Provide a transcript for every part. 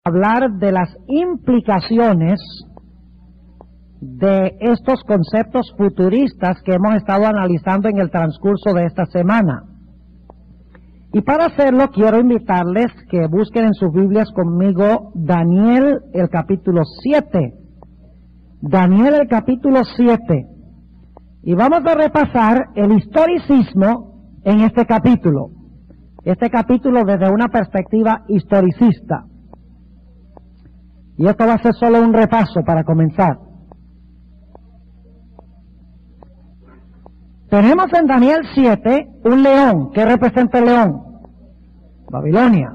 hablar de las implicaciones de estos conceptos futuristas que hemos estado analizando en el transcurso de esta semana. Y para hacerlo quiero invitarles que busquen en sus Biblias conmigo Daniel el capítulo 7. Daniel el capítulo 7. Y vamos a repasar el historicismo en este capítulo. Este capítulo desde una perspectiva historicista. Y esto va a ser solo un repaso para comenzar. Tenemos en Daniel 7 un león. ¿Qué representa el león? Babilonia.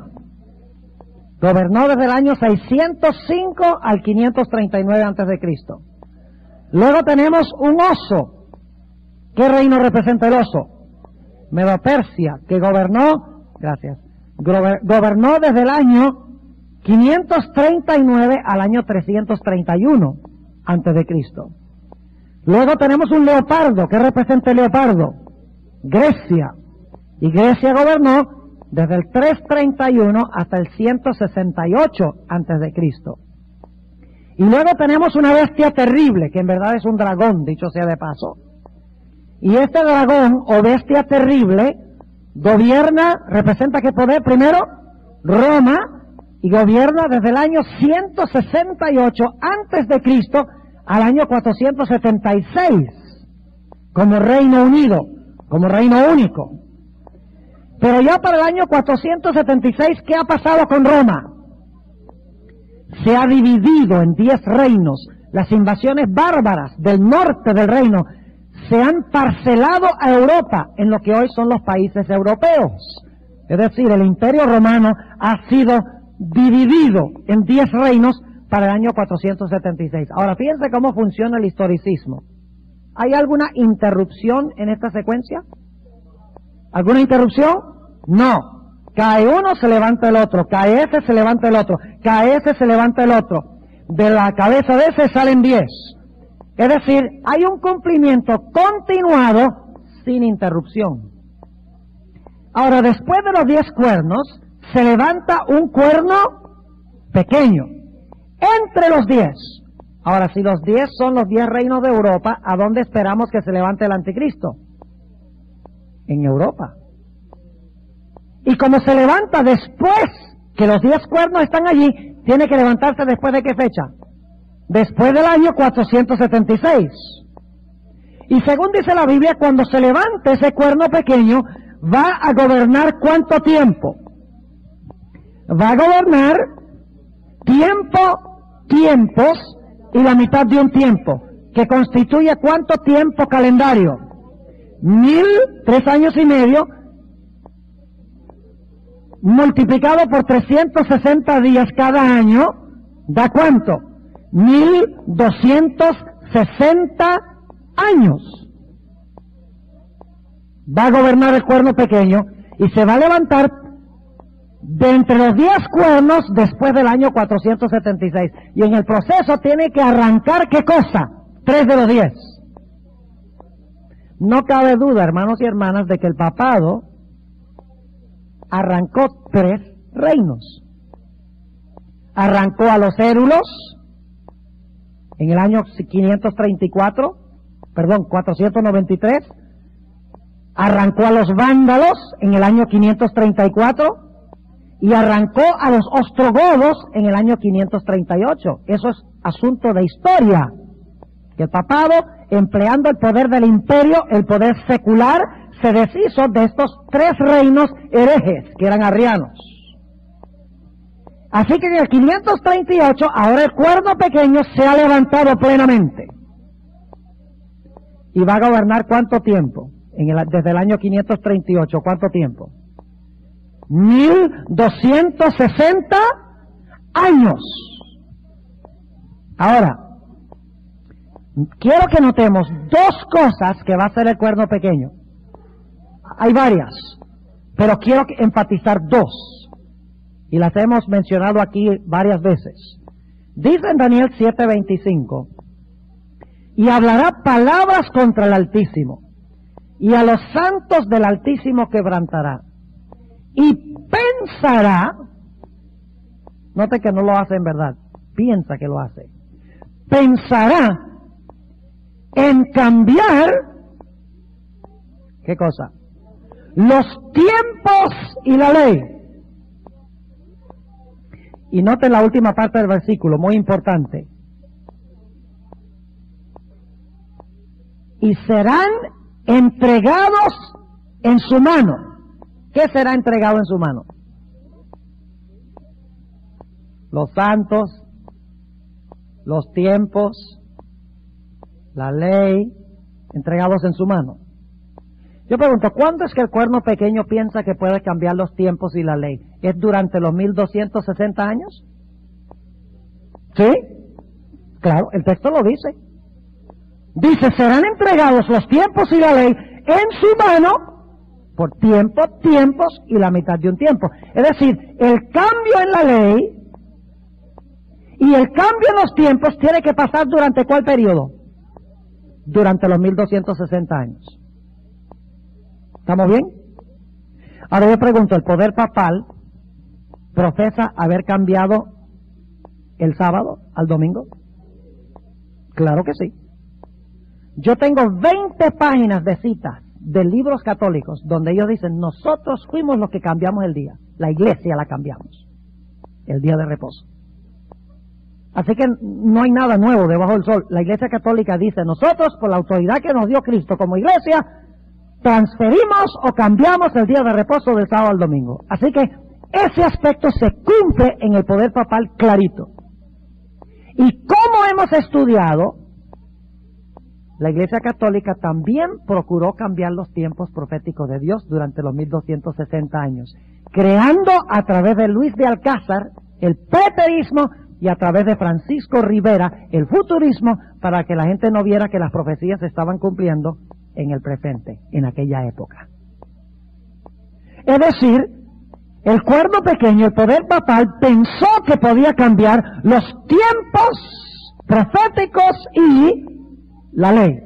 Gobernó desde el año 605 al 539 a.C. Luego tenemos un oso. ¿Qué reino representa el oso? Medo-Persia, que gobernó, gobernó desde el año 539 al año 331 a.C. Luego tenemos un leopardo. ¿Qué representa el leopardo? Grecia. Y Grecia gobernó desde el 331 hasta el 168 a.C. Y luego tenemos una bestia terrible, que en verdad es un dragón, dicho sea de paso. Y este dragón o bestia terrible gobierna, representa qué poder primero, Roma, y gobierna desde el año 168 a.C. al año 476, como Reino Unido, como Reino Único. Pero ya para el año 476, ¿qué ha pasado con Roma? Se ha dividido en 10 reinos. Las invasiones bárbaras del norte del reino se han parcelado a Europa en lo que hoy son los países europeos. Es decir, el Imperio Romano ha sido dividido en 10 reinos para el año 476. Ahora, fíjense cómo funciona el historicismo. ¿Hay alguna interrupción en esta secuencia? ¿Alguna interrupción? No. Cae uno, se levanta el otro. Cae ese, se levanta el otro. Cae ese, se levanta el otro. De la cabeza de ese salen 10. Es decir, hay un cumplimiento continuado sin interrupción. Ahora, después de los 10 cuernos, se levanta un cuerno pequeño. Entre los 10. Ahora, si los 10 son los 10 reinos de Europa, ¿a dónde esperamos que se levante el anticristo? En Europa. Y como se levanta después que los 10 cuernos están allí, tiene que levantarse después de qué fecha? Después del año 476. Y según dice la Biblia, cuando se levante ese cuerno pequeño, va a gobernar ¿cuánto tiempo? Va a gobernar tiempos y la mitad de un tiempo, que constituye ¿cuánto tiempo calendario? 3 años y medio, multiplicado por 360 días cada año, ¿da cuánto? 1260 años. Va a gobernar el cuerno pequeño y se va a levantar de entre los 10 cuernos después del año 476. Y en el proceso tiene que arrancar ¿qué cosa? 3 de los 10. No cabe duda, hermanos y hermanas, de que el papado arrancó 3 reinos. Arrancó a los érulos en el año 493. Arrancó a los vándalos en el año 534. Y arrancó a los ostrogodos en el año 538. Eso es asunto de historia. Que el papado, empleando el poder del imperio, el poder secular, se deshizo de estos 3 reinos herejes, que eran arrianos. Así que en el 538, ahora el cuerno pequeño se ha levantado plenamente. Y va a gobernar ¿cuánto tiempo? Desde el año 538, ¿cuánto tiempo? 1260 años. Ahora, quiero que notemos 2 cosas que va a hacer el cuerno pequeño. Hay varias, pero quiero enfatizar 2. Y las hemos mencionado aquí varias veces. Dice en Daniel 7:25, y hablará palabras contra el Altísimo, y a los santos del Altísimo quebrantará. Y pensará Note que no lo hace en verdad, piensa que lo hace. Pensará en cambiar, ¿qué cosa? Los tiempos y la ley. Y note la última parte del versículo, muy importante. Y serán entregados en su mano. ¿Qué será entregado en su mano? Los santos, los tiempos, la ley, entregados en su mano. Yo pregunto, ¿cuándo es que el cuerno pequeño piensa que puede cambiar los tiempos y la ley? ¿Es durante los 1260 años? ¿Sí? Claro, el texto lo dice. Dice, serán entregados los tiempos y la ley en su mano por tiempo, tiempos y la mitad de un tiempo. Es decir, el cambio en la ley y el cambio en los tiempos tiene que pasar durante ¿cuál periodo? Durante los 1260 años. ¿Estamos bien? Ahora yo pregunto, ¿el poder papal profesa haber cambiado el sábado al domingo? Claro que sí. Yo tengo 20 páginas de citas de libros católicos donde ellos dicen, nosotros fuimos los que cambiamos el día. La iglesia la cambiamos. El día de reposo. Así que no hay nada nuevo debajo del sol. La iglesia católica dice, nosotros por la autoridad que nos dio Cristo como iglesia, transferimos o cambiamos el día de reposo del sábado al domingo. Así que ese aspecto se cumple en el poder papal clarito. Y como hemos estudiado, la Iglesia Católica también procuró cambiar los tiempos proféticos de Dios durante los 1260 años, creando a través de Luis de Alcázar el preterismo y a través de Francisco Rivera el futurismo, para que la gente no viera que las profecías se estaban cumpliendo en el presente, en aquella época. Es decir, el cuerno pequeño, el poder papal, pensó que podía cambiar los tiempos proféticos y la ley.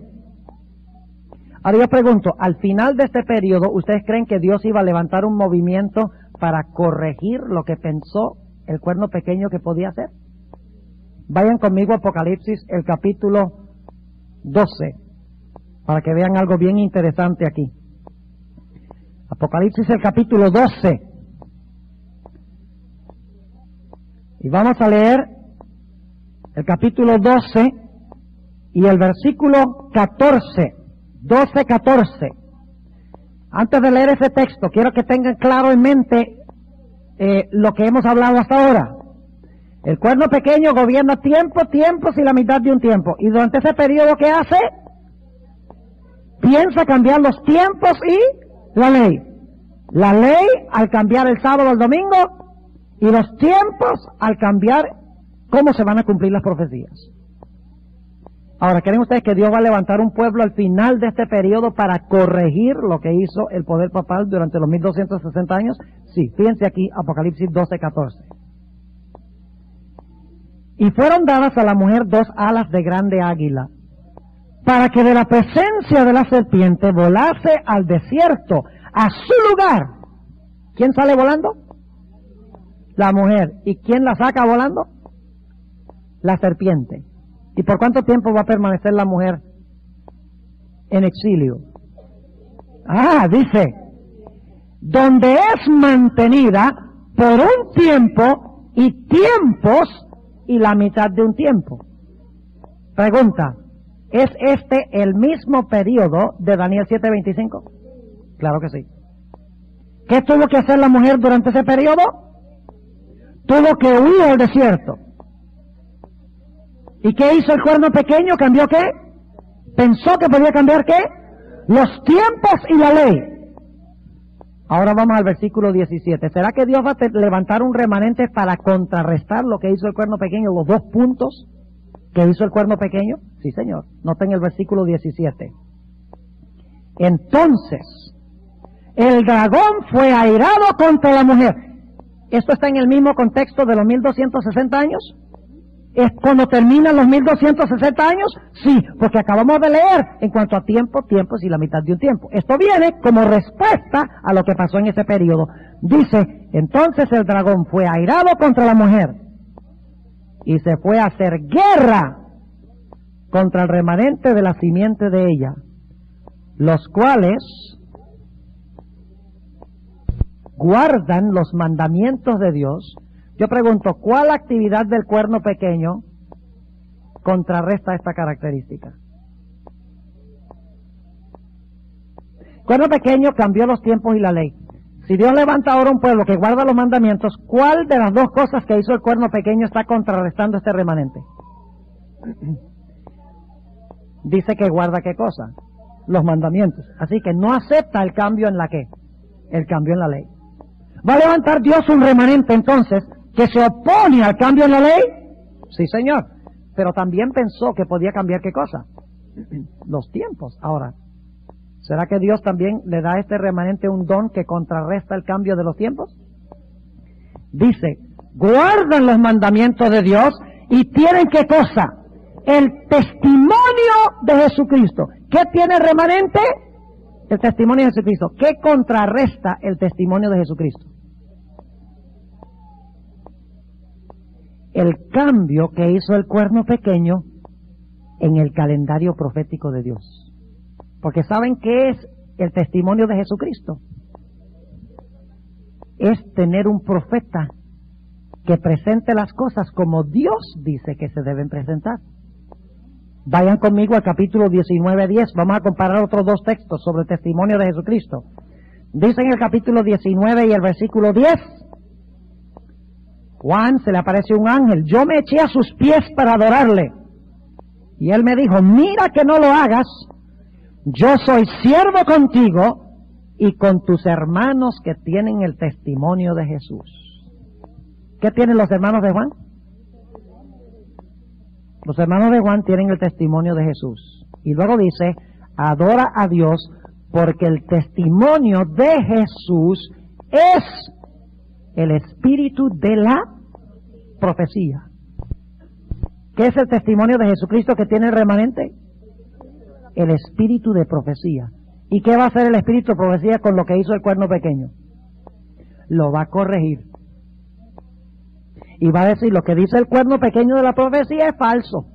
Ahora yo pregunto, al final de este periodo, ¿ustedes creen que Dios iba a levantar un movimiento para corregir lo que pensó el cuerno pequeño que podía hacer? Vayan conmigo a Apocalipsis, el capítulo 12, para que vean algo bien interesante aquí. Apocalipsis, el capítulo 12. Y vamos a leer el capítulo 12 y el versículo 14, 12-14. Antes de leer ese texto, quiero que tengan claro en mente lo que hemos hablado hasta ahora. El cuerno pequeño gobierna tiempos y la mitad de un tiempo. Y durante ese periodo, ¿qué hace? Piensa cambiar los tiempos y la ley. La ley al cambiar el sábado al domingo y los tiempos al cambiar cómo se van a cumplir las profecías. Ahora, ¿creen ustedes que Dios va a levantar un pueblo al final de este periodo para corregir lo que hizo el poder papal durante los 1260 años? Sí, fíjense aquí, Apocalipsis 12-14. Y fueron dadas a la mujer 2 alas de grande águila, para que de la presencia de la serpiente volase al desierto, a su lugar. ¿Quién sale volando? La mujer. ¿Y quién la saca volando? La serpiente. ¿Y por cuánto tiempo va a permanecer la mujer en exilio? Dice, donde es mantenida por un tiempo y tiempos y la mitad de un tiempo. Pregunta, ¿es este el mismo periodo de Daniel 7:25? Claro que sí. ¿Qué tuvo que hacer la mujer durante ese periodo? Tuvo que huir al desierto. ¿Y qué hizo el cuerno pequeño? ¿Cambió qué? ¿Pensó que podía cambiar qué? Los tiempos y la ley. Ahora vamos al versículo 17. ¿Será que Dios va a levantar un remanente para contrarrestar lo que hizo el cuerno pequeño, los 2 puntos que hizo el cuerno pequeño? Sí, Señor. Noten el versículo 17. Entonces, el dragón fue airado contra la mujer. ¿Esto está en el mismo contexto de los 1260 años? ¿Es cuando terminan los 1260 años? Sí, porque acabamos de leer en cuanto a tiempo, tiempos y la mitad de un tiempo. Esto viene como respuesta a lo que pasó en ese periodo. Dice, entonces el dragón fue airado contra la mujer y se fue a hacer guerra contra el remanente de la simiente de ella, los cuales guardan los mandamientos de Dios. Yo pregunto, ¿cuál actividad del cuerno pequeño contrarresta esta característica? El cuerno pequeño cambió los tiempos y la ley. Si Dios levanta ahora un pueblo que guarda los mandamientos, ¿cuál de las dos cosas que hizo el cuerno pequeño está contrarrestando este remanente? Dice que guarda ¿qué cosa? Los mandamientos. Así que no acepta el cambio en la ¿qué? El cambio en la ley. ¿Va a levantar Dios un remanente entonces que se opone al cambio en la ley? Sí, señor. Pero también pensó que podía cambiar ¿qué cosa? Los tiempos. Ahora, ¿será que Dios también le da a este remanente un don que contrarresta el cambio de los tiempos? Dice, guardan los mandamientos de Dios y tienen ¿qué cosa? El testimonio de Jesucristo. ¿Qué tiene el remanente? El testimonio de Jesucristo. ¿Qué contrarresta el testimonio de Jesucristo? El cambio que hizo el cuerno pequeño en el calendario profético de Dios. Porque ¿saben qué es el testimonio de Jesucristo? Es tener un profeta que presente las cosas como Dios dice que se deben presentar. Vayan conmigo al capítulo 19:10. Vamos a comparar otros dos textos sobre el testimonio de Jesucristo. Dice en el capítulo 19 y el versículo 10, Juan, se le aparece un ángel, yo me eché a sus pies para adorarle. Y él me dijo, mira que no lo hagas, yo soy siervo contigo y con tus hermanos que tienen el testimonio de Jesús. ¿Qué tienen los hermanos de Juan? Los hermanos de Juan tienen el testimonio de Jesús. Y luego dice, adora a Dios porque el testimonio de Jesús es el espíritu de la profecía. ¿Qué es el testimonio de Jesucristo que tiene el remanente? El espíritu de profecía. ¿Y qué va a hacer el espíritu de profecía con lo que hizo el cuerno pequeño? Lo va a corregir. Y va a decir, lo que dice el cuerno pequeño de la profecía es falso.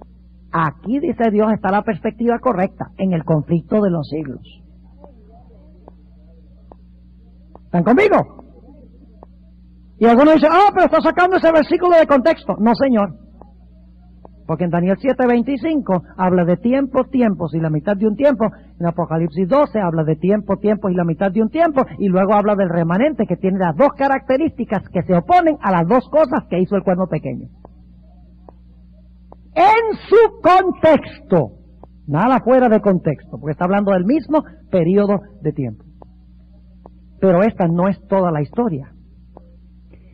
Aquí, dice Dios, está la perspectiva correcta, en el conflicto de los siglos. ¿Están conmigo? Y algunos dicen, pero está sacando ese versículo de contexto. No, señor. Porque en Daniel 7:25 habla de tiempo, tiempos y la mitad de un tiempo. En Apocalipsis 12 habla de tiempo, tiempos y la mitad de un tiempo. Y luego habla del remanente que tiene las dos características que se oponen a las dos cosas que hizo el cuerno pequeño. En su contexto. Nada fuera de contexto. Porque está hablando del mismo periodo de tiempo. Pero esta no es toda la historia.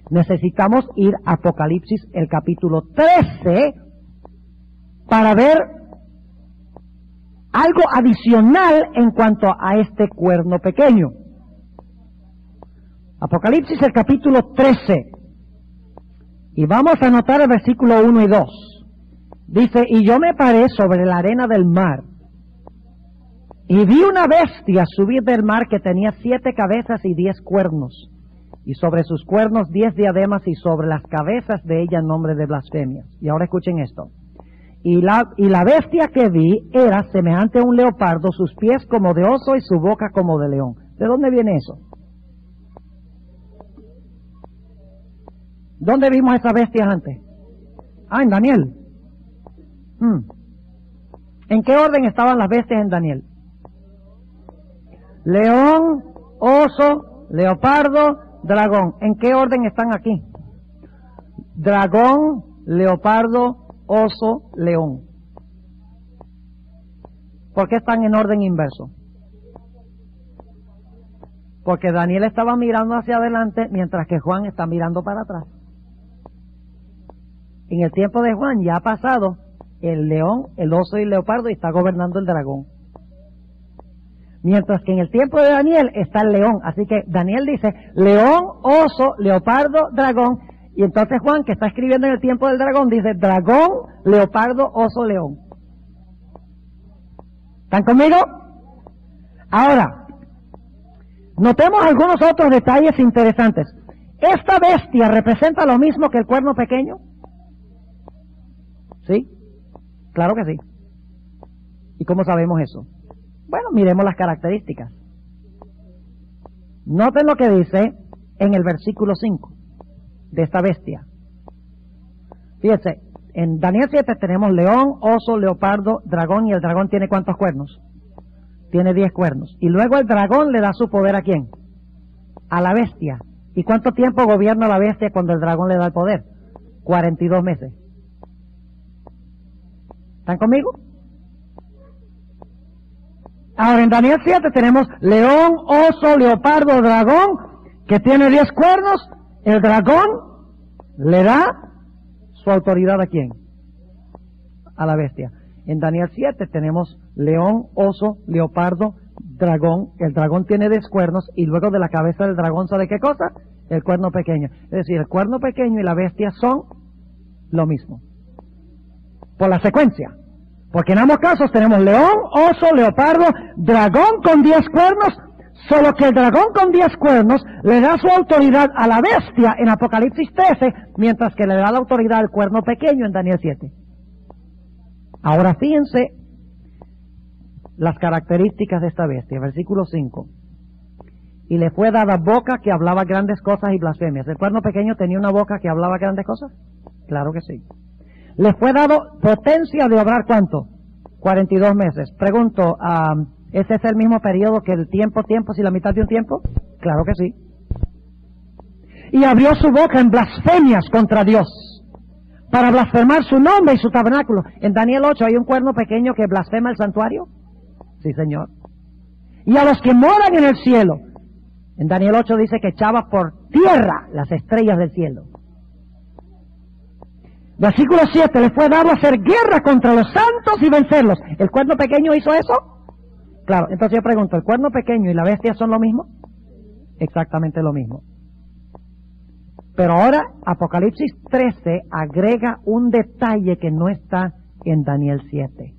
Necesitamos ir a Apocalipsis, el capítulo 13, para ver algo adicional en cuanto a este cuerno pequeño. Apocalipsis, el capítulo 13. Y vamos a anotar el versículo 1 y 2. Dice, y yo me paré sobre la arena del mar, y vi una bestia subir del mar que tenía 7 cabezas y 10 cuernos. Y sobre sus cuernos 10 diademas y sobre las cabezas de ella nombre de blasfemias. Y ahora escuchen esto. Y la bestia que vi era semejante a un leopardo, sus pies como de oso y su boca como de león. ¿De dónde viene eso? ¿Dónde vimos esa bestia antes? En Daniel. ¿En qué orden estaban las bestias en Daniel? León, oso, leopardo, dragón. ¿En qué orden están aquí? Dragón, leopardo, oso, león. ¿Por qué están en orden inverso? Porque Daniel estaba mirando hacia adelante mientras que Juan está mirando para atrás. En el tiempo de Juan ya ha pasado el león, el oso y el leopardo y está gobernando el dragón. Mientras que en el tiempo de Daniel está el león. Así que Daniel dice león, oso, leopardo, dragón. Y entonces Juan, que está escribiendo en el tiempo del dragón, dice dragón, leopardo, oso, león. ¿Están conmigo? Ahora, notemos algunos otros detalles interesantes. ¿Esta bestia representa lo mismo que el cuerno pequeño? ¿Sí? Claro que sí. ¿Y cómo sabemos eso? Bueno, miremos las características. Noten lo que dice en el versículo 5 de esta bestia. Fíjense, en Daniel 7 tenemos león, oso, leopardo, dragón, y el dragón tiene ¿cuántos cuernos? Tiene 10 cuernos. Y luego el dragón le da su poder ¿a quién? A la bestia. ¿Y cuánto tiempo gobierna la bestia cuando el dragón le da el poder? 42 meses. ¿Están conmigo? Ahora en Daniel 7 tenemos león, oso, leopardo, dragón, que tiene 10 cuernos. El dragón le da su autoridad ¿a quién? A la bestia. En Daniel 7 tenemos león, oso, leopardo, dragón. El dragón tiene 10 cuernos y luego de la cabeza del dragón ¿sabe qué cosa? El cuerno pequeño. Es decir, el cuerno pequeño y la bestia son lo mismo. Por la secuencia. Porque en ambos casos tenemos león, oso, leopardo, dragón con 10 cuernos, solo que el dragón con 10 cuernos le da su autoridad a la bestia en Apocalipsis 13, mientras que le da la autoridad al cuerno pequeño en Daniel 7. Ahora fíjense las características de esta bestia, versículo 5. Y le fue dada boca que hablaba grandes cosas y blasfemias. ¿El cuerno pequeño tenía una boca que hablaba grandes cosas? Claro que sí. Le fue dado potencia de obrar ¿cuánto? 42 meses. Pregunto, ¿ese es el mismo periodo que el tiempo, si la mitad de un tiempo? Claro que sí. Y abrió su boca en blasfemias contra Dios, para blasfemar su nombre y su tabernáculo. En Daniel 8 hay un cuerno pequeño que blasfema el santuario. Sí, señor. Y a los que moran en el cielo. En Daniel 8 dice que echaba por tierra las estrellas del cielo. Versículo 7, le fue dado hacer guerra contra los santos y vencerlos. ¿El cuerno pequeño hizo eso? Claro, entonces yo pregunto, ¿el cuerno pequeño y la bestia son lo mismo? Exactamente lo mismo. Pero ahora Apocalipsis 13 agrega un detalle que no está en Daniel 7.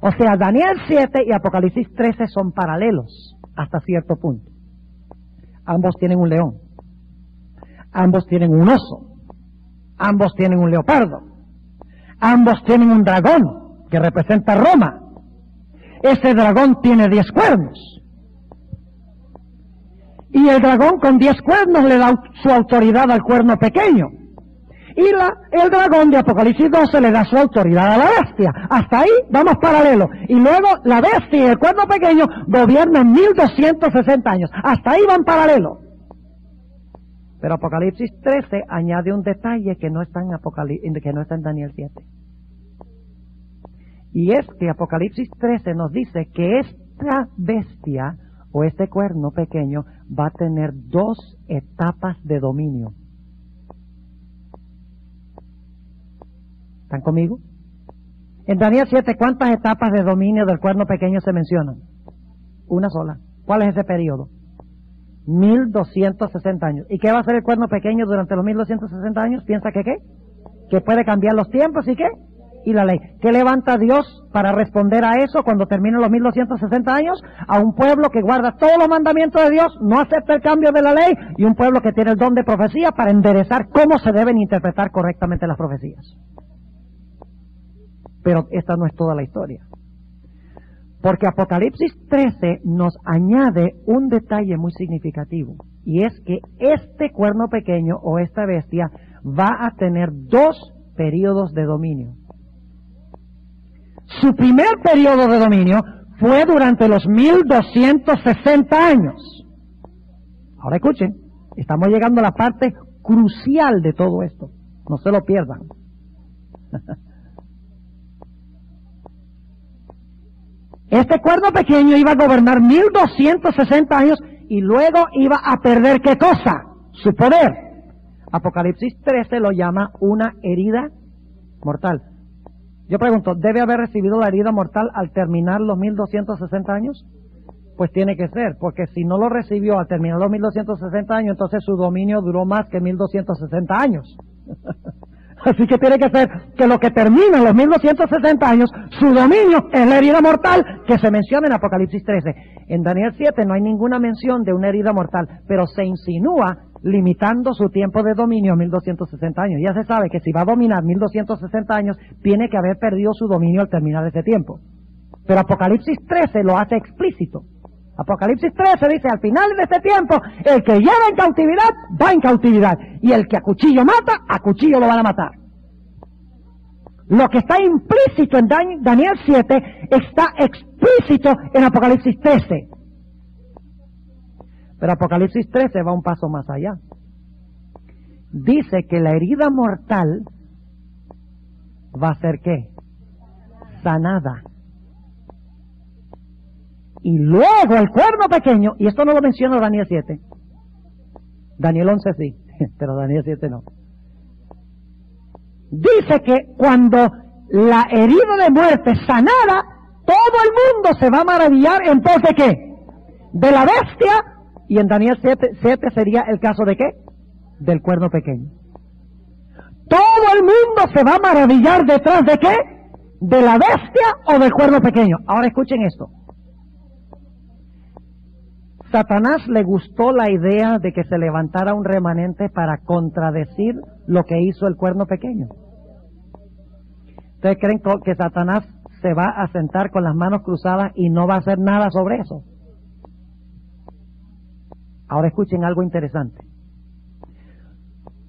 O sea, Daniel 7 y Apocalipsis 13 son paralelos hasta cierto punto. Ambos tienen un león. Ambos tienen un oso. Ambos tienen un leopardo. Ambos tienen un dragón que representa Roma. Ese dragón tiene 10 cuernos. Y el dragón con 10 cuernos le da su autoridad al cuerno pequeño. Y el dragón de Apocalipsis 12 le da su autoridad a la bestia. Hasta ahí vamos paralelo. Y luego la bestia y el cuerno pequeño gobiernan 1260 años. Hasta ahí van paralelo. Pero Apocalipsis 13 añade un detalle que no está en Daniel 7. Y es que Apocalipsis 13 nos dice que esta bestia o este cuerno pequeño va a tener 2 etapas de dominio. ¿Están conmigo? En Daniel 7, ¿cuántas etapas de dominio del cuerno pequeño se mencionan? Una sola. ¿Cuál es ese periodo? 1260 años. ¿Y qué va a hacer el cuerno pequeño durante los 1260 años? ¿Piensa que qué? Que puede cambiar los tiempos y qué? Y la ley. ¿Qué levanta Dios para responder a eso cuando terminen los 1260 años? A un pueblo que guarda todos los mandamientos de Dios, no acepta el cambio de la ley, y un pueblo que tiene el don de profecía para enderezar cómo se deben interpretar correctamente las profecías. Pero esta no es toda la historia. Porque Apocalipsis 13 nos añade un detalle muy significativo, y es que este cuerno pequeño o esta bestia va a tener 2 periodos de dominio. Su primer periodo de dominio fue durante los 1260 años. Ahora escuchen, estamos llegando a la parte crucial de todo esto. No se lo pierdan. Este cuerno pequeño iba a gobernar 1260 años y luego iba a perder ¿qué cosa? Su poder. Apocalipsis 13 lo llama una herida mortal. Yo pregunto, ¿debe haber recibido la herida mortal al terminar los 1260 años? Pues tiene que ser, porque si no lo recibió al terminar los 1260 años, entonces su dominio duró más que 1260 años. Así que tiene que ser que lo que termina en los 1260 años, su dominio es la herida mortal que se menciona en Apocalipsis 13. En Daniel 7 no hay ninguna mención de una herida mortal, pero se insinúa limitando su tiempo de dominio a 1260 años. Ya se sabe que si va a dominar 1260 años, tiene que haber perdido su dominio al terminar ese tiempo. Pero Apocalipsis 13 lo hace explícito. Apocalipsis 13 dice, al final de este tiempo, el que lleva en cautividad, va en cautividad. Y el que a cuchillo mata, a cuchillo lo van a matar. Lo que está implícito en Daniel 7 está explícito en Apocalipsis 13. Pero Apocalipsis 13 va un paso más allá. Dice que la herida mortal va a ser ¿qué? Sanada. Y luego el cuerno pequeño, y esto no lo menciona Daniel 7. Daniel 11 sí, pero Daniel 7 no. Dice que cuando la herida de muerte sanada, todo el mundo se va a maravillar en pos de ¿qué? De la bestia, y en Daniel 7 sería el caso de ¿qué? Del cuerno pequeño. Todo el mundo se va a maravillar detrás de ¿qué? De la bestia o del cuerno pequeño. Ahora escuchen esto. Satanás le gustó la idea de que se levantara un remanente para contradecir lo que hizo el cuerno pequeño. ¿Ustedes creen que Satanás se va a sentar con las manos cruzadas y no va a hacer nada sobre eso? Ahora escuchen algo interesante.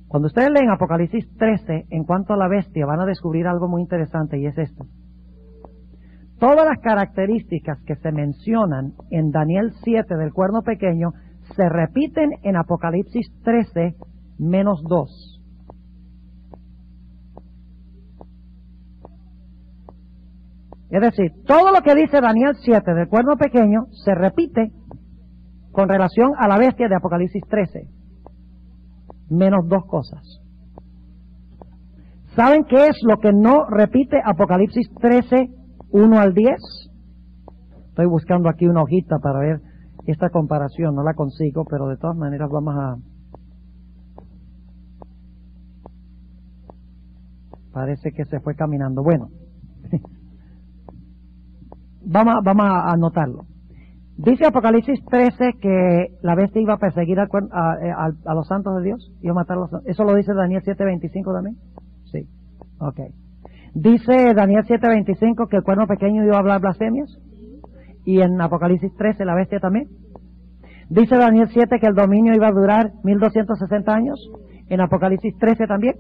Cuando ustedes leen Apocalipsis 13, en cuanto a la bestia, van a descubrir algo muy interesante, y es esto. Todas las características que se mencionan en Daniel 7 del cuerno pequeño se repiten en Apocalipsis 13 menos 2. Es decir, todo lo que dice Daniel 7 del cuerno pequeño se repite con relación a la bestia de Apocalipsis 13, menos 2 cosas. ¿Saben qué es lo que no repite Apocalipsis 13, 1 al 10? Estoy buscando aquí una hojita para ver esta comparación, no la consigo, pero de todas maneras vamos a... Parece que se fue caminando. Bueno, vamos a anotarlo. Dice Apocalipsis 13 que la bestia iba a perseguir a los santos de Dios, iba a matar a los santos. ¿Eso lo dice Daniel 7:25 también? Sí, ok. Dice Daniel 7:25 que el cuerno pequeño iba a hablar blasfemias. Y en Apocalipsis 13 la bestia también. Dice Daniel 7 que el dominio iba a durar 1260 años. En Apocalipsis 13 también.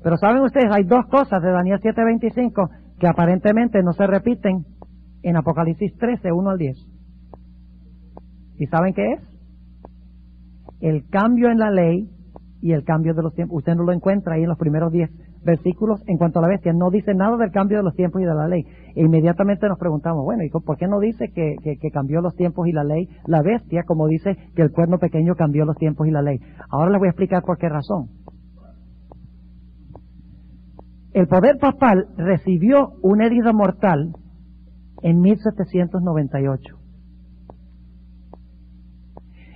Pero saben ustedes, hay 2 cosas de Daniel 7:25 que aparentemente no se repiten en Apocalipsis 13, 1 al 10. ¿Y saben qué es? El cambio en la ley y el cambio de los tiempos. Usted no lo encuentra ahí en los primeros 10 versículos en cuanto a la bestia. No dice nada del cambio de los tiempos y de la ley. E inmediatamente nos preguntamos, bueno, ¿y por qué no dice que cambió los tiempos y la ley la bestia, como dice que el cuerno pequeño cambió los tiempos y la ley? Ahora les voy a explicar por qué razón. El poder papal recibió una herida mortal en 1798.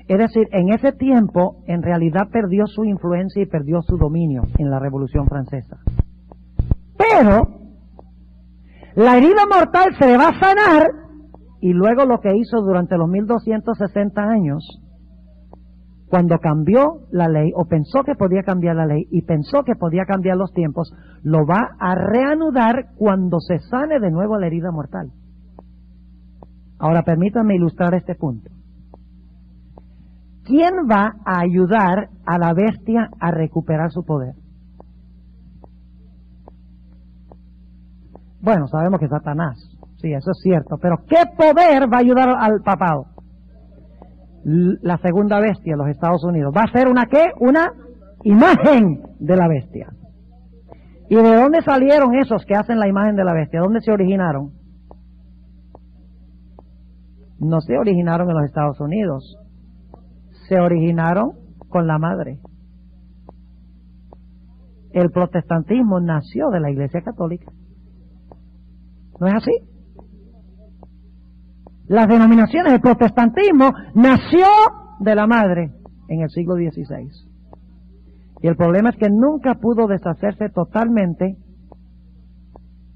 Es decir, en ese tiempo, en realidad perdió su influencia y perdió su dominio en la Revolución Francesa. Pero, la herida mortal se le va a sanar, y luego lo que hizo durante los 1260 años, cuando cambió la ley, o pensó que podía cambiar la ley, y pensó que podía cambiar los tiempos, lo va a reanudar cuando se sane de nuevo la herida mortal. Ahora permítanme ilustrar este punto. ¿Quién va a ayudar a la bestia a recuperar su poder? Bueno, sabemos que Satanás, sí, eso es cierto, pero ¿qué poder va a ayudar al papado? La segunda bestia, los Estados Unidos. ¿Va a ser una qué? Una imagen de la bestia. ¿Y de dónde salieron esos que hacen la imagen de la bestia? ¿Dónde se originaron? No se originaron en los Estados Unidos. Se originaron con la madre. El protestantismo nació de la Iglesia Católica. ¿No es así? las denominaciones, el protestantismo nació de la madre en el siglo XVI. Y el problema es que nunca pudo deshacerse totalmente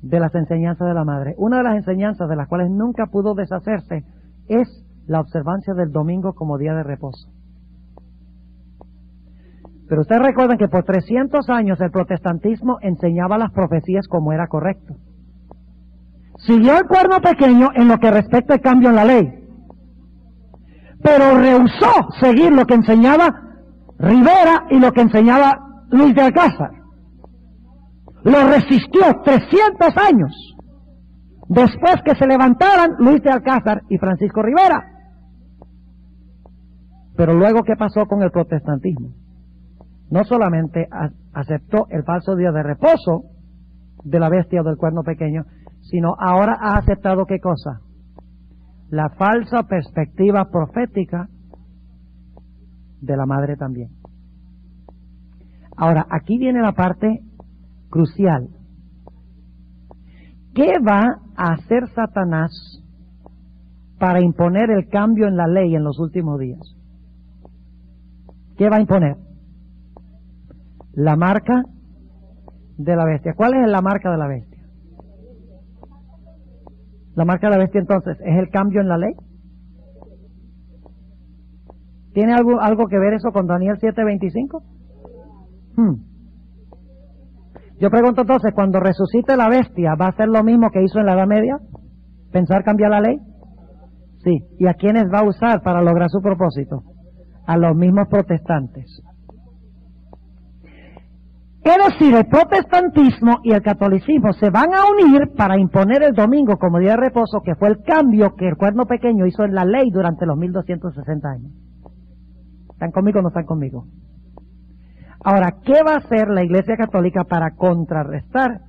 de las enseñanzas de la madre. Una de las enseñanzas de las cuales nunca pudo deshacerse es la observancia del domingo como día de reposo. Pero ustedes recuerdan que por 300 años el protestantismo enseñaba las profecías como era correcto. Siguió el cuerno pequeño en lo que respecta al cambio en la ley, pero rehusó seguir lo que enseñaba Rivera y lo que enseñaba Luis de Alcázar. Lo resistió 300 años después que se levantaran Luis de Alcázar y Francisco Rivera. Pero luego, ¿qué pasó con el protestantismo? No solamente aceptó el falso día de reposo de la bestia o del cuerno pequeño, sino ahora ha aceptado ¿qué cosa? La falsa perspectiva profética de la madre también. Ahora, aquí viene la parte crucial. ¿Qué va a hacer Satanás para imponer el cambio en la ley en los últimos días? ¿Qué va a imponer? La marca de la bestia. ¿Cuál es la marca de la bestia? La marca de la bestia, entonces, ¿es el cambio en la ley? ¿Tiene algo que ver eso con Daniel 7:25? Yo pregunto entonces, cuando resucite la bestia, ¿va a hacer lo mismo que hizo en la Edad Media? ¿Pensar cambiar la ley? Sí. ¿Y a quiénes va a usar para lograr su propósito? A los mismos protestantes. Es decir, el protestantismo y el catolicismo se van a unir para imponer el domingo como día de reposo, que fue el cambio que el cuerno pequeño hizo en la ley durante los 1260 años. ¿Están conmigo o no están conmigo? Ahora, ¿qué va a hacer la Iglesia Católica para contrarrestar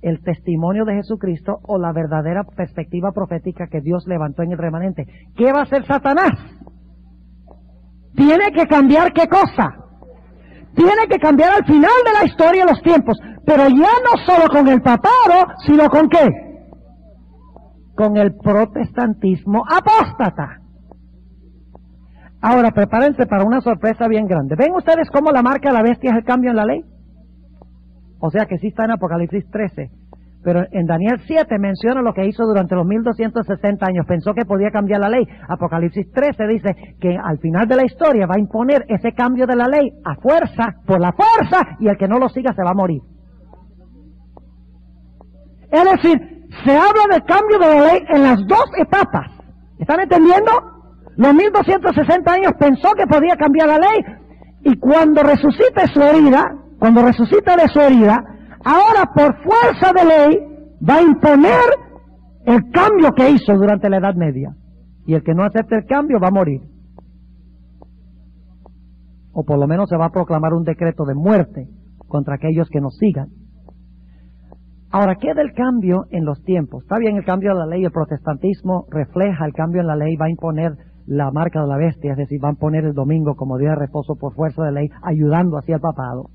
el testimonio de Jesucristo o la verdadera perspectiva profética que Dios levantó en el remanente? ¿Qué va a hacer Satanás? Tiene que cambiar ¿qué cosa? Tiene que cambiar al final de la historia de los tiempos, pero ya no solo con el papado, sino con ¿qué? Con el protestantismo apóstata. Ahora, prepárense para una sorpresa bien grande. ¿Ven ustedes cómo la marca de la bestia es el cambio en la ley? O sea que sí está en Apocalipsis 13. Pero en Daniel 7 menciona lo que hizo durante los 1260 años. Pensó que podía cambiar la ley. Apocalipsis 13 dice que al final de la historia va a imponer ese cambio de la ley a fuerza, por la fuerza, y el que no lo siga se va a morir. Es decir, se habla del cambio de la ley en las dos etapas. ¿Están entendiendo? Los 1260 años pensó que podía cambiar la ley, y cuando resucite su herida, cuando resucite de su herida, ahora por fuerza de ley va a imponer el cambio que hizo durante la Edad Media. Y el que no acepte el cambio va a morir. O por lo menos se va a proclamar un decreto de muerte contra aquellos que nos sigan. Ahora, ¿qué del cambio en los tiempos? Está bien el cambio de la ley, el protestantismo refleja el cambio en la ley, va a imponer la marca de la bestia, es decir, van a poner el domingo como día de reposo por fuerza de ley, ayudando así al papado.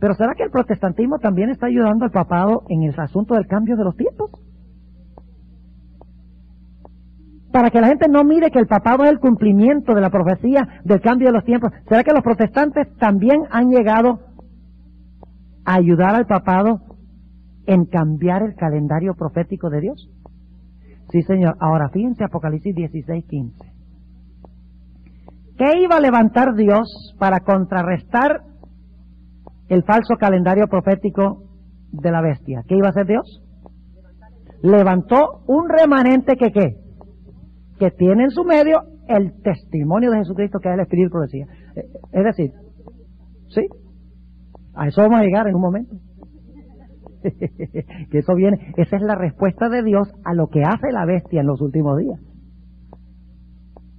Pero ¿será que el protestantismo también está ayudando al papado en el asunto del cambio de los tiempos? Para que la gente no mire que el papado es el cumplimiento de la profecía del cambio de los tiempos. ¿Será que los protestantes también han llegado a ayudar al papado en cambiar el calendario profético de Dios? Sí, señor. Ahora, fíjense Apocalipsis 16:15. ¿Qué iba a levantar Dios para contrarrestar el falso calendario profético de la bestia? ¿Qué iba a hacer Dios? Levantó un remanente que ¿qué? Que tiene en su medio el testimonio de Jesucristo, que es el Espíritu de profecía. Es decir, ¿sí? A eso vamos a llegar en un momento. Que eso viene, esa es la respuesta de Dios a lo que hace la bestia en los últimos días.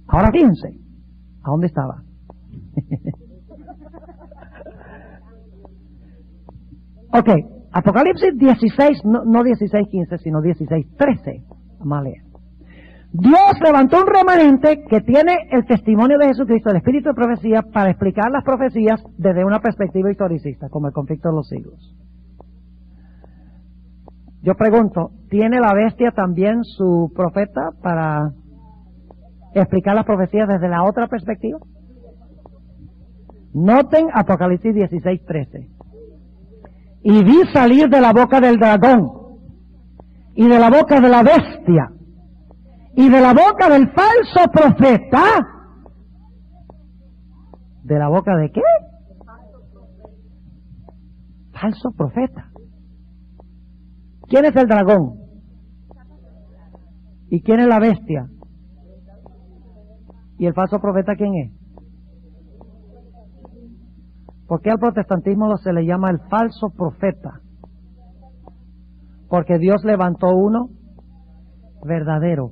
Ahora fíjense, ¿a dónde estaba? Ok, Apocalipsis 16, no 16:15, sino 16:13. Vamos a leer. Dios levantó un remanente que tiene el testimonio de Jesucristo, el Espíritu de profecía, para explicar las profecías desde una perspectiva historicista, como el conflicto de los siglos. Yo pregunto, ¿tiene la bestia también su profeta para explicar las profecías desde la otra perspectiva? Noten Apocalipsis 16:13. Y vi salir de la boca del dragón, y de la boca de la bestia, y de la boca del falso profeta. ¿De la boca de qué? Falso profeta. ¿Quién es el dragón? ¿Y quién es la bestia? ¿Y el falso profeta quién es? ¿Por qué al protestantismo se le llama el falso profeta? Porque Dios levantó uno verdadero.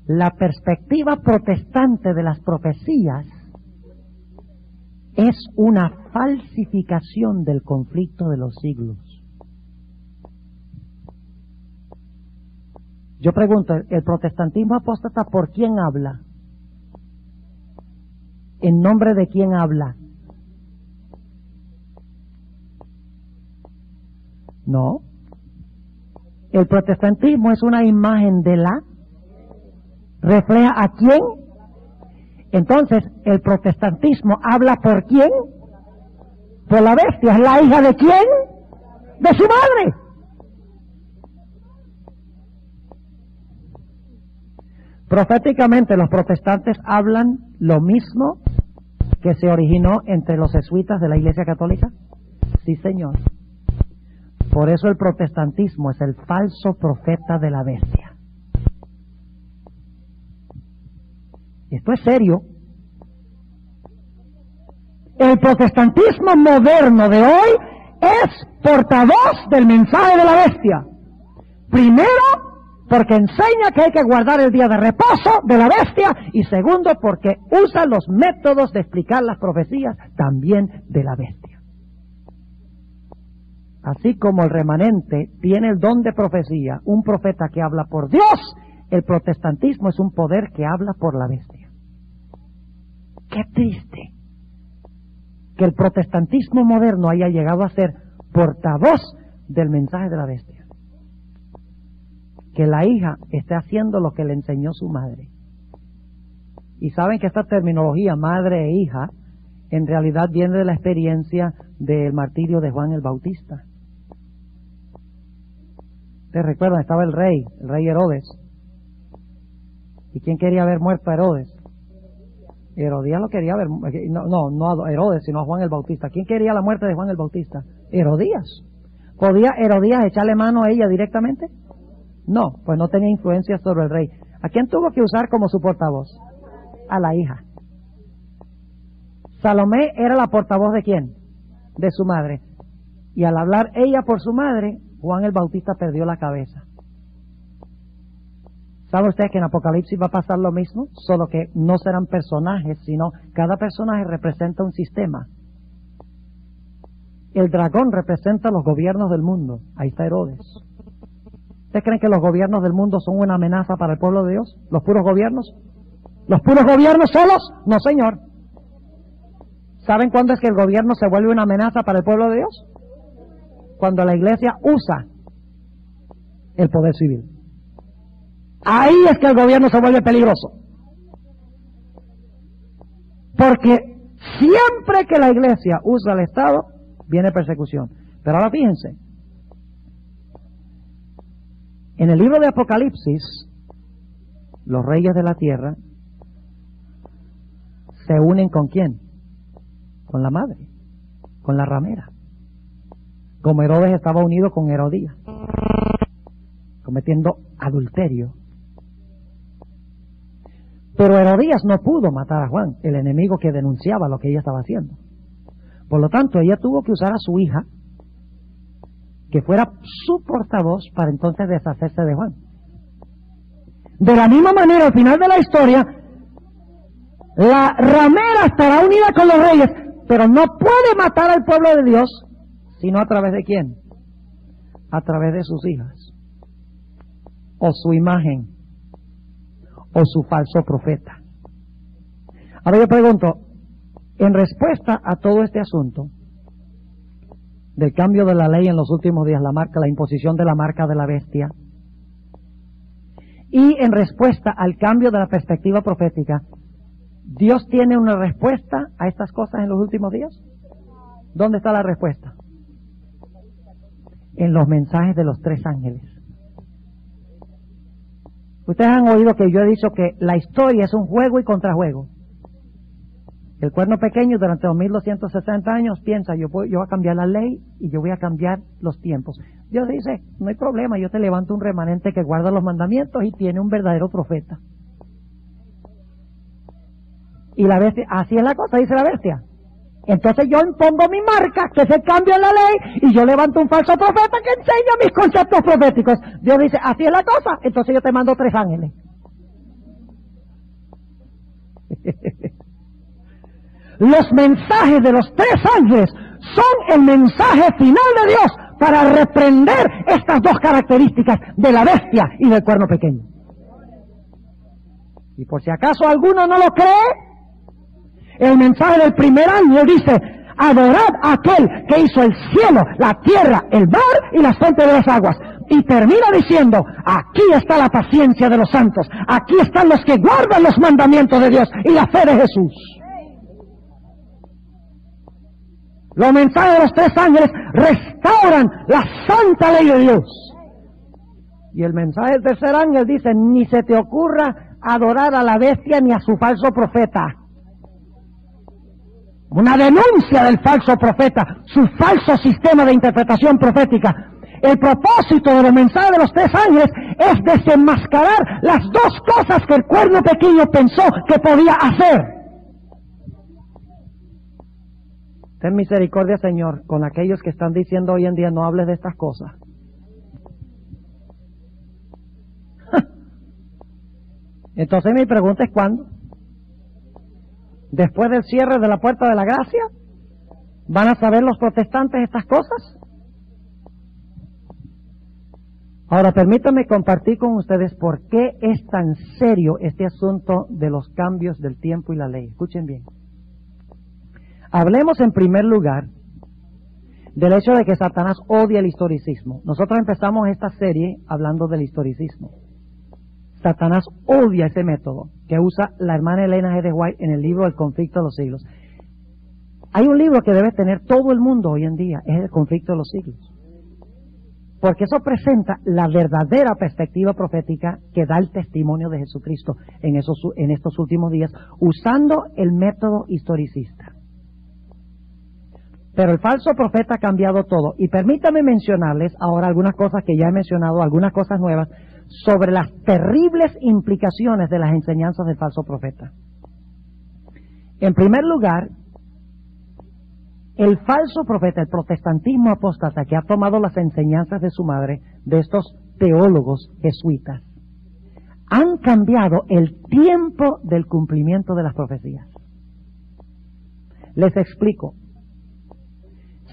La perspectiva protestante de las profecías es una falsificación del conflicto de los siglos. Yo pregunto, ¿el protestantismo apóstata por quién habla? ¿En nombre de quién habla? No. El protestantismo es una imagen de la... ¿Refleja a quién? Entonces, el protestantismo habla por quién? Por la bestia. ¿Es la hija de quién? De su madre. Proféticamente, los protestantes hablan lo mismo que se originó entre los jesuitas de la Iglesia Católica. Sí, señor. Por eso el protestantismo es el falso profeta de la bestia. Esto es serio. El protestantismo moderno de hoy es portavoz del mensaje de la bestia. Primero, porque enseña que hay que guardar el día de reposo de la bestia, y segundo, porque usa los métodos de explicar las profecías también de la bestia. Así como el remanente tiene el don de profecía, un profeta que habla por Dios, el protestantismo es un poder que habla por la bestia. Qué triste que el protestantismo moderno haya llegado a ser portavoz del mensaje de la bestia. Que la hija esté haciendo lo que le enseñó su madre. Y saben que esta terminología, madre e hija, en realidad viene de la experiencia del martirio de Juan el Bautista. ¿Ustedes recuerdan? Estaba el rey Herodes. ¿Y quién quería ver muerto a Herodes? Herodías lo quería ver, no a Herodes, sino a Juan el Bautista. ¿Quién quería la muerte de Juan el Bautista? Herodías. ¿Podía Herodías echarle mano a ella directamente? No, pues no tenía influencia sobre el rey. ¿A quién tuvo que usar como su portavoz? A la hija. Salomé era la portavoz ¿de quién? De su madre. Y al hablar ella por su madre, Juan el Bautista perdió la cabeza. ¿Sabe usted que en Apocalipsis va a pasar lo mismo? Solo que no serán personajes, sino cada personaje representa un sistema. El dragón representa los gobiernos del mundo. Ahí está Herodes. ¿Ustedes creen que los gobiernos del mundo son una amenaza para el pueblo de Dios? ¿Los puros gobiernos? ¿Los puros gobiernos solos? No, señor. ¿Saben cuándo es que el gobierno se vuelve una amenaza para el pueblo de Dios? Cuando la iglesia usa el poder civil. Ahí es que el gobierno se vuelve peligroso. Porque siempre que la iglesia usa el Estado, viene persecución. Pero ahora fíjense, en el libro de Apocalipsis, los reyes de la tierra se unen ¿con quién? Con la madre, con la ramera. Como Herodes estaba unido con Herodías, cometiendo adulterio. Pero Herodías no pudo matar a Juan, el enemigo que denunciaba lo que ella estaba haciendo. Por lo tanto, ella tuvo que usar a su hija, que fuera su portavoz, para entonces deshacerse de Juan. De la misma manera, al final de la historia, la ramera estará unida con los reyes, pero no puede matar al pueblo de Dios, sino a través de ¿quién? A través de sus hijas, o su imagen, o su falso profeta. Ahora yo pregunto, en respuesta a todo este asunto, del cambio de la ley en los últimos días, la imposición de la marca de la bestia. Y en respuesta al cambio de la perspectiva profética, ¿Dios tiene una respuesta a estas cosas en los últimos días? ¿Dónde está la respuesta? En los mensajes de los 3 ángeles. Ustedes han oído que yo he dicho que la historia es un juego y contrajuego. El cuerno pequeño durante 2260 años piensa, yo voy a cambiar la ley y yo voy a cambiar los tiempos. Dios dice, no hay problema, yo te levanto un remanente que guarda los mandamientos y tiene un verdadero profeta. Y la bestia, así es la cosa, dice la bestia. Entonces yo impongo mi marca, que es el cambio en la ley, y yo levanto un falso profeta que enseña mis conceptos proféticos. Dios dice, así es la cosa, entonces yo te mando 3 ángeles. Los mensajes de los 3 ángeles son el mensaje final de Dios para reprender estas 2 características de la bestia y del cuerno pequeño. Y por si acaso alguno no lo cree, el mensaje del primer ángel dice, adorad a aquel que hizo el cielo, la tierra, el mar y las fuentes de las aguas. Y termina diciendo, aquí está la paciencia de los santos, aquí están los que guardan los mandamientos de Dios y la fe de Jesús. Los mensajes de los 3 ángeles restauran la santa ley de Dios. Y el mensaje del tercer ángel dice, ni se te ocurra adorar a la bestia ni a su falso profeta. Una denuncia del falso profeta, su falso sistema de interpretación profética. El propósito de los mensajes de los 3 ángeles es desenmascarar las 2 cosas que el cuerno pequeño pensó que podía hacer. Ten misericordia, Señor, con aquellos que están diciendo hoy en día no hables de estas cosas. Entonces mi pregunta es ¿cuándo? ¿Después del cierre de la puerta de la gracia? ¿Van a saber los protestantes estas cosas? Ahora permítanme compartir con ustedes por qué es tan serio este asunto de los cambios del tiempo y la ley. Escuchen bien. Hablemos en primer lugar del hecho de que Satanás odia el historicismo. Nosotros empezamos esta serie hablando del historicismo. Satanás odia ese método que usa la hermana Elena G. de White en el libro El conflicto de los siglos. Hay un libro que debe tener todo el mundo hoy en día, es El conflicto de los siglos. Porque eso presenta la verdadera perspectiva profética que da el testimonio de Jesucristo en estos últimos días, usando el método historicista. Pero el falso profeta ha cambiado todo. Y permítame mencionarles ahora algunas cosas que ya he mencionado, algunas cosas nuevas, sobre las terribles implicaciones de las enseñanzas del falso profeta. En primer lugar, el falso profeta, el protestantismo apóstata que ha tomado las enseñanzas de su madre, de estos teólogos jesuitas, han cambiado el tiempo del cumplimiento de las profecías. Les explico.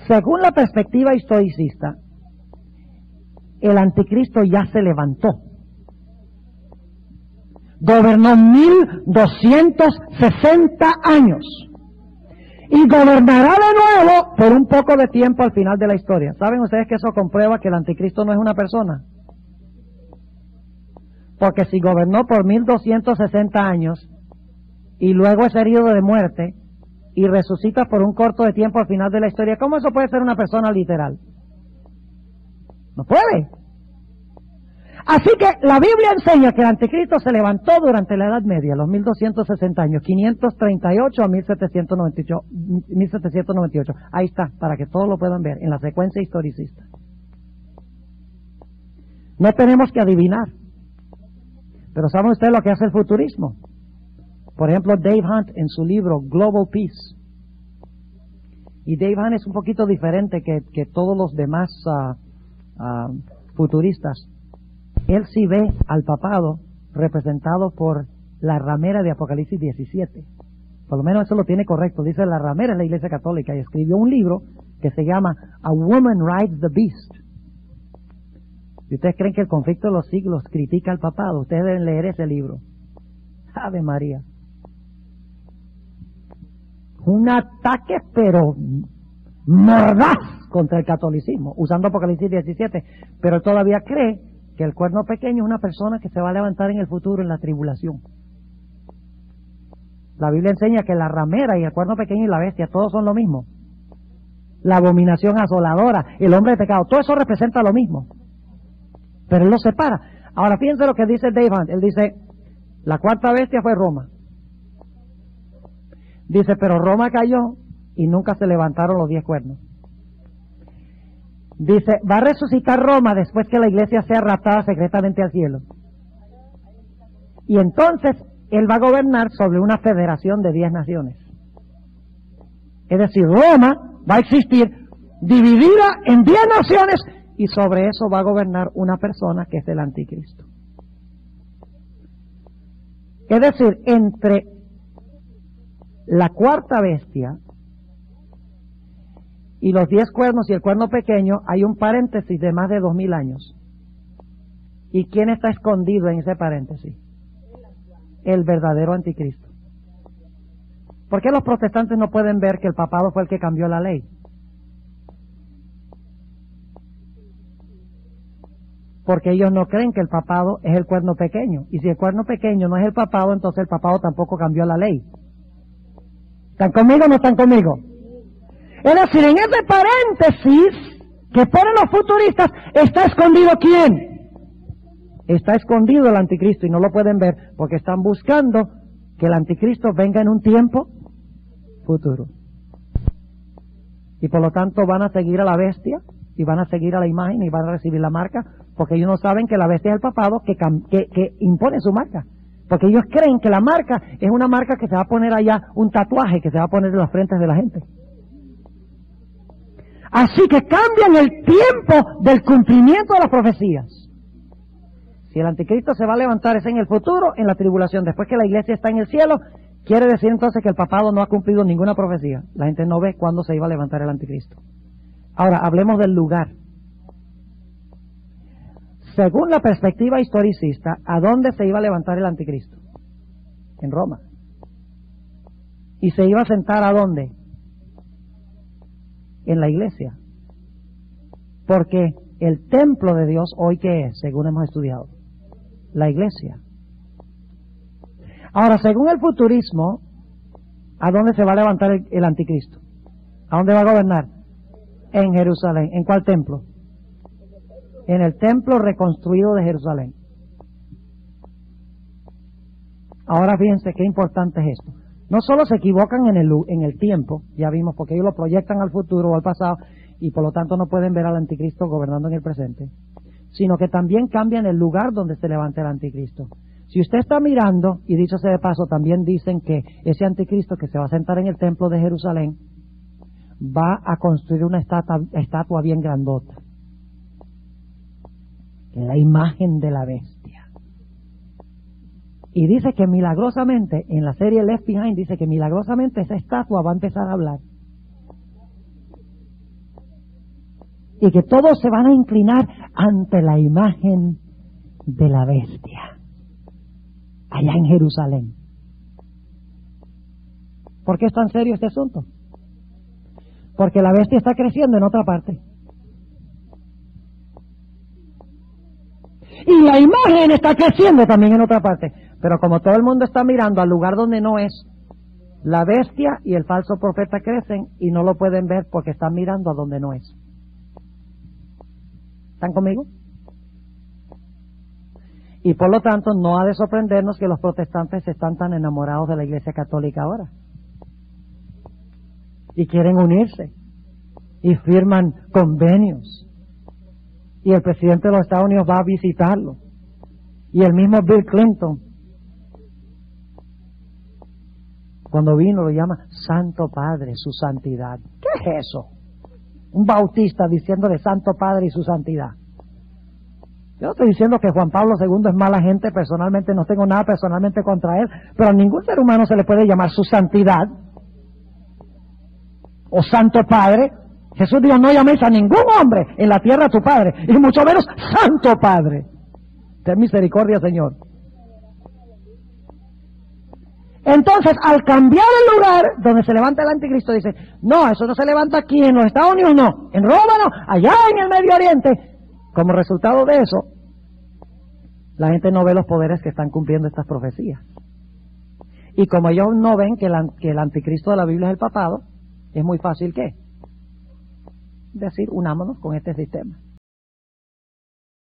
Según la perspectiva historicista, el anticristo ya se levantó. Gobernó 1260 años. Y gobernará de nuevo por un poco de tiempo al final de la historia. ¿Saben ustedes que eso comprueba que el anticristo no es una persona? Porque si gobernó por 1260 años y luego es herido de muerte y resucita por un corto de tiempo al final de la historia, ¿cómo eso puede ser una persona literal? No puede. Así que la Biblia enseña que el anticristo se levantó durante la Edad Media, los 1260 años, 538 a 1798. Ahí está, para que todos lo puedan ver, en la secuencia historicista. No tenemos que adivinar. Pero ¿saben ustedes lo que hace el futurismo? Por ejemplo, Dave Hunt en su libro Global Peace. Y Dave Hunt es un poquito diferente que todos los demás futuristas. Él sí ve al papado representado por la ramera de Apocalipsis 17. Por lo menos eso lo tiene correcto. Dice la ramera en la Iglesia Católica y escribió un libro que se llama A Woman Rides the Beast. Si ustedes creen que el conflicto de los siglos critica al papado, ustedes deben leer ese libro. Ave María. Un ataque pero mordaz contra el catolicismo, usando Apocalipsis 17, pero él todavía cree que el cuerno pequeño es una persona que se va a levantar en el futuro en la tribulación. La Biblia enseña que la ramera y el cuerno pequeño y la bestia, todos son lo mismo. La abominación asoladora, el hombre de pecado, todo eso representa lo mismo. Pero él lo separa. Ahora fíjense lo que dice Dave Hunt. Él dice, la cuarta bestia fue Roma. Dice, pero Roma cayó y nunca se levantaron los 10 cuernos. Dice, va a resucitar Roma después que la iglesia sea raptada secretamente al cielo. Y entonces él va a gobernar sobre una federación de 10 naciones. Es decir, Roma va a existir dividida en 10 naciones y sobre eso va a gobernar una persona que es el anticristo. Es decir, entre la cuarta bestia y los 10 cuernos y el cuerno pequeño hay un paréntesis de más de 2000 años. ¿Y quién está escondido en ese paréntesis? El verdadero anticristo. ¿Por qué los protestantes no pueden ver que el papado fue el que cambió la ley? Porque ellos no creen que el papado es el cuerno pequeño. Y si el cuerno pequeño no es el papado, entonces el papado tampoco cambió la ley. ¿Están conmigo o no están conmigo? Es decir, en ese paréntesis que ponen los futuristas, ¿está escondido quién? Está escondido el anticristo y no lo pueden ver porque están buscando que el anticristo venga en un tiempo futuro. Y por lo tanto van a seguir a la bestia y van a seguir a la imagen y van a recibir la marca porque ellos no saben que la bestia es el papado que impone su marca. Porque ellos creen que la marca es una marca que se va a poner allá, un tatuaje que se va a poner en las frentes de la gente. Así que cambian el tiempo del cumplimiento de las profecías. Si el anticristo se va a levantar es en el futuro, en la tribulación. Después que la iglesia está en el cielo, quiere decir entonces que el papado no ha cumplido ninguna profecía. La gente no ve cuándo se iba a levantar el anticristo. Ahora, hablemos del lugar. Según la perspectiva historicista, ¿a dónde se iba a levantar el anticristo? En Roma. ¿Y se iba a sentar a dónde? En la iglesia. Porque el templo de Dios hoy, ¿qué es? Según hemos estudiado. La iglesia. Ahora, según el futurismo, ¿a dónde se va a levantar el anticristo? ¿A dónde va a gobernar? En Jerusalén. ¿En cuál templo? En el templo reconstruido de Jerusalén. Ahora fíjense qué importante es esto. No solo se equivocan en el tiempo, ya vimos, porque ellos lo proyectan al futuro o al pasado, y por lo tanto no pueden ver al anticristo gobernando en el presente, sino que también cambian el lugar donde se levanta el anticristo. Si usted está mirando, y dicho sea de paso, también dicen que ese anticristo que se va a sentar en el templo de Jerusalén va a construir una estatua bien grandota, la imagen de la bestia. Y dice que milagrosamente, en la serie Left Behind, dice que milagrosamente esa estatua va a empezar a hablar. Y que todos se van a inclinar ante la imagen de la bestia, allá en Jerusalén. ¿Por qué es tan serio este asunto? Porque la bestia está creciendo en otra parte. Y la imagen está creciendo también en otra parte. Pero como todo el mundo está mirando al lugar donde no es, la bestia y el falso profeta crecen y no lo pueden ver porque están mirando a donde no es. ¿Están conmigo? Y por lo tanto no ha de sorprendernos que los protestantes están tan enamorados de la Iglesia Católica ahora. Y quieren unirse. Y firman convenios. Y el presidente de los Estados Unidos va a visitarlo. Y el mismo Bill Clinton, cuando vino, lo llama Santo Padre, su santidad. ¿Qué es eso? Un bautista diciéndole Santo Padre y su santidad. Yo no estoy diciendo que Juan Pablo II es mala gente, personalmente no tengo nada personalmente contra él, pero a ningún ser humano se le puede llamar su santidad o Santo Padre. Jesús dijo, no llaméis a ningún hombre en la tierra a tu Padre, y mucho menos Santo Padre. Ten misericordia, Señor. Entonces, al cambiar el lugar donde se levanta el anticristo, dicen, no, eso no se levanta aquí en los Estados Unidos, no, en Roma no, allá en el Medio Oriente. Como resultado de eso, la gente no ve los poderes que están cumpliendo estas profecías. Y como ellos no ven que el anticristo de la Biblia es el papado, es muy fácil, ¿qué? Decir, unámonos con este sistema.